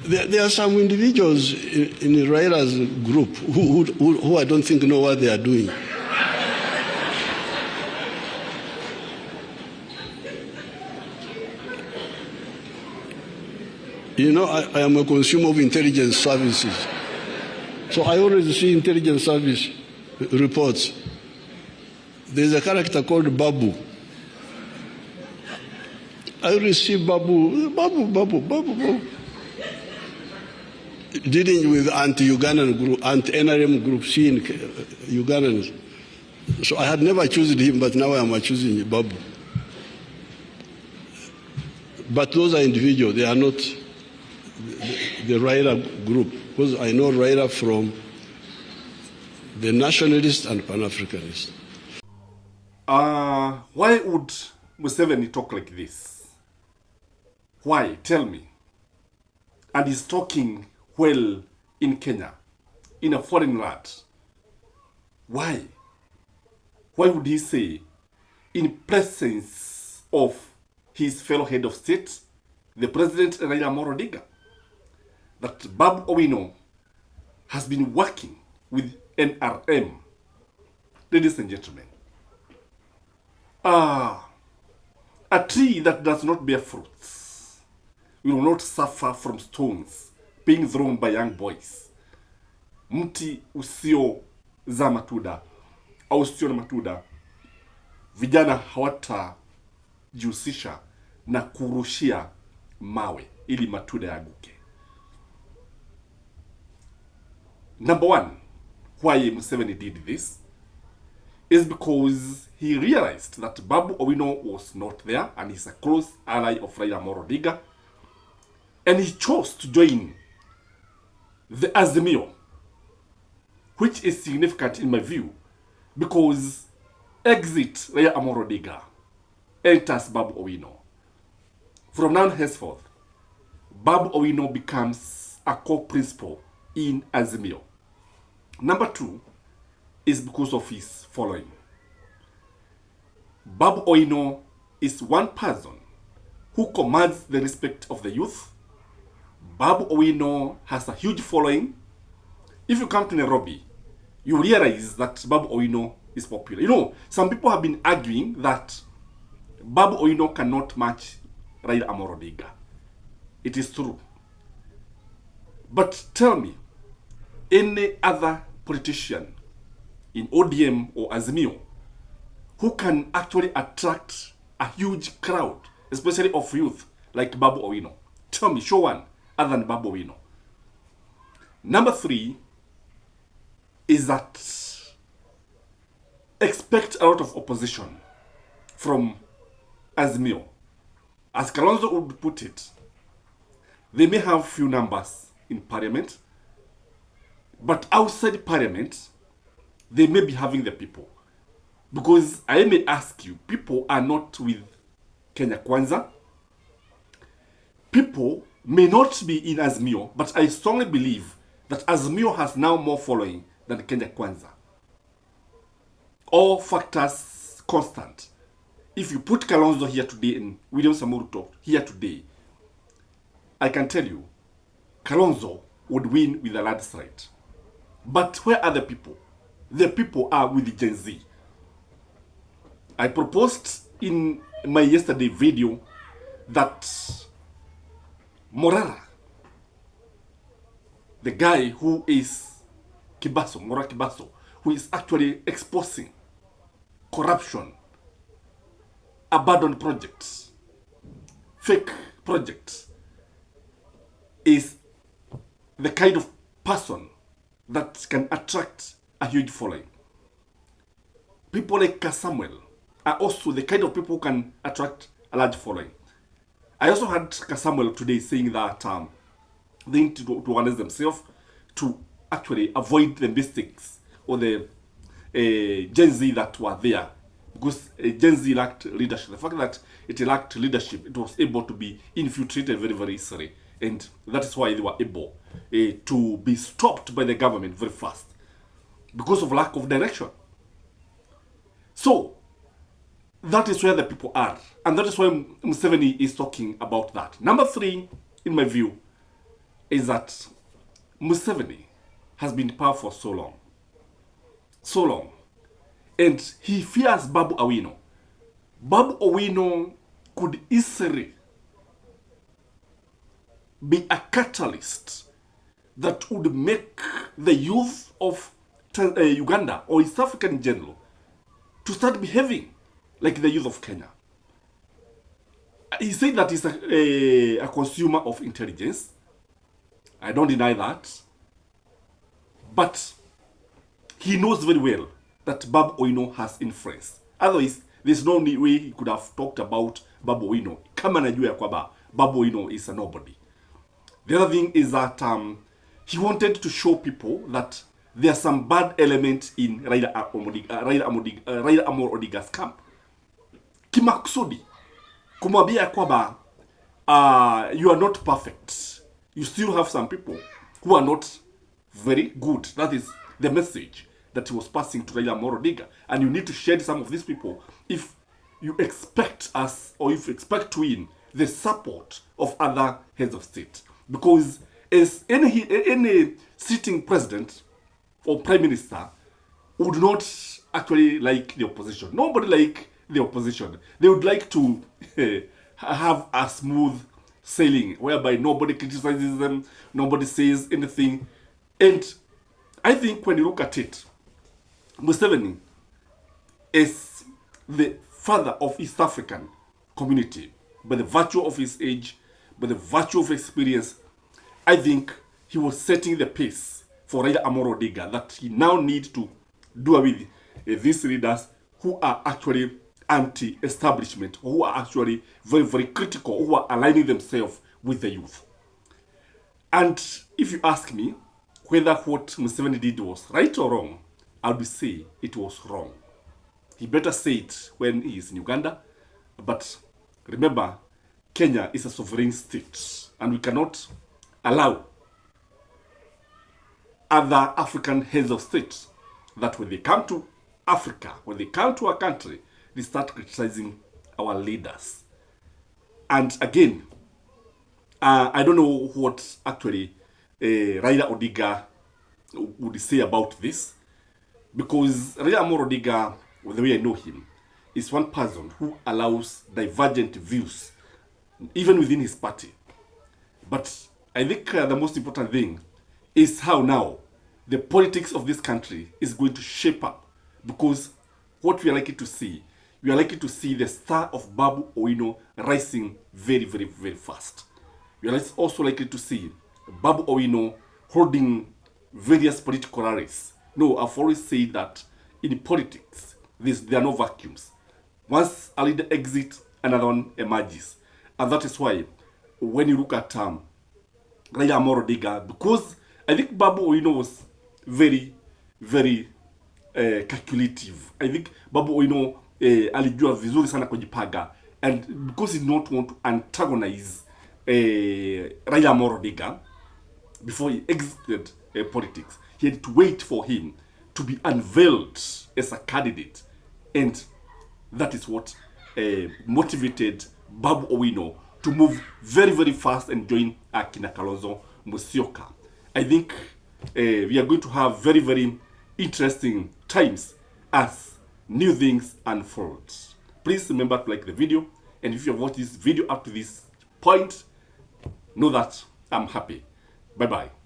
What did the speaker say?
There are some individuals in Raila's group who I don't think know what they are doing. You know, I am a consumer of intelligence services. So I always see intelligence service reports. There's a character called BABU. I always see BABU. Dealing with anti-Ugandan group, anti-NRM group, seeing Ugandans. So I had never chosen him, but now I am choosing BABU. But those are individuals, they are not the Raila group, because I know Raila from the nationalists and Pan-Africanists. Why would Museveni talk like this? Why? Tell me. And he's talking well in Kenya, in a foreign land. Why? Why would he say, in presence of his fellow head of state, the President Raila Odinga, that BABU Owino has been working with NRM? Ladies and gentlemen, a tree that does not bear fruits will not suffer from stones being thrown by young boys. Mti usio za matunda au usio na matunda, vijana hawata jihusisha na kurushia mawe ili matunda yaguke. Number one, why Museveni did this is because he realized that BABU Owino was not there and he's a close ally of Raila Odinga, and he chose to join the Azimio, which is significant in my view because exit Raila Odinga, enters BABU Owino. From now henceforth, BABU Owino becomes a core principle in Azimio. Number two is because of his following. BABU Owino is one person who commands the respect of the youth. BABU Owino has a huge following. If you come to Nairobi, you realize that BABU Owino is popular. You know, some people have been arguing that BABU Owino cannot match Raila Odinga. It is true. But tell me, any other politician in ODM or Azimio who can actually attract a huge crowd, especially of youth, like BABU Owino? Tell me, show one other than BABU Owino. Number three is that expect a lot of opposition from Azimio. As Kalonzo would put it, they may have few numbers in parliament, but outside parliament, they may be having the people. Because I may ask you, people are not with Kenya Kwanza. People may not be in Azimio, but I strongly believe that Azimio has now more following than Kenya Kwanza. All factors constant. If you put Kalonzo here today and William Samoei Ruto here today, I can tell you, Kalonzo would win with a landslide. But where are the people? The people are with the Gen Z. I proposed in my yesterday video that Morara, the guy who is Morara Kibaso, who is actually exposing corruption, abandoned projects, fake projects, is the kind of person that can attract a huge following. People like Samuel are also the kind of people who can attract a large following. I also had Samuel today saying that they need to organize themselves to actually avoid the mistakes or the Gen Z that were there. Because Gen Z lacked leadership. The fact that it lacked leadership, it was able to be infiltrated very, very easily. And that is why they were able to be stopped by the government very fast. Because of lack of direction. So, that is where the people are. And that is why Museveni is talking about that. Number three, in my view, is that Museveni has been in power for so long, and he fears BABU Owino. BABU Owino could easily be a catalyst that would make the youth of Uganda or East Africa in general to start behaving like the youth of Kenya. He said that he's a consumer of intelligence. I don't deny that. But he knows very well that BABU Owino has influence. Otherwise, there's no way he could have talked about BABU Owino. Kama najua ya kwamba BABU Owino is a nobody. The other thing is that he wanted to show people that there are some bad elements in Raila Odinga's camp. Kimakusudi kumwambia kwamba you are not perfect. You still have some people who are not very good. That is the message that he was passing to Raila Odinga. And you need to shed some of these people if you expect us, or if you expect to win the support of other heads of state. Because as any sitting president or prime minister would not actually like the opposition. Nobody like the opposition. They would like to have a smooth sailing whereby nobody criticizes them, nobody says anything. And I think when you look at it, Museveni is the father of East African community by the virtue of his age, by the virtue of experience. I think he was setting the pace for Raila Odinga that he now needs to do away with these leaders who are actually anti-establishment, who are actually very, very critical, who are aligning themselves with the youth. And if you ask me whether what Museveni did was right or wrong, I would say it was wrong. He better say it when he is in Uganda. But remember, Kenya is a sovereign state, and we cannot allow other African heads of state that when they come to Africa, when they come to our country, they start criticizing our leaders. And again, I don't know what actually Raila Odinga would say about this, because Raila Odinga, the way I know him, is one person who allows divergent views, even within his party. But I think the most important thing is how now the politics of this country is going to shape up, because what we are likely to see, we are likely to see the star of BABU Owino rising very, very, very fast. We are also likely to see BABU Owino holding various political rallies. No, I've always said that in politics, there are no vacuums. Once a leader exits, another one emerges. And that is why, when you look at Raila Odinga, because I think BABU Owino was very, very calculative. I think BABU Owino alijua vizuri sana kujipaga, and because he did not want to antagonize Raila Odinga before he exited politics, he had to wait for him to be unveiled as a candidate, and that is what motivated BABU Owino to move very, very fast and join Akina Kalonzo Musyoka. I think we are going to have very, very interesting times as new things unfold. Please remember to like the video, and if you have watched this video up to this point, know that I'm happy. Bye-bye.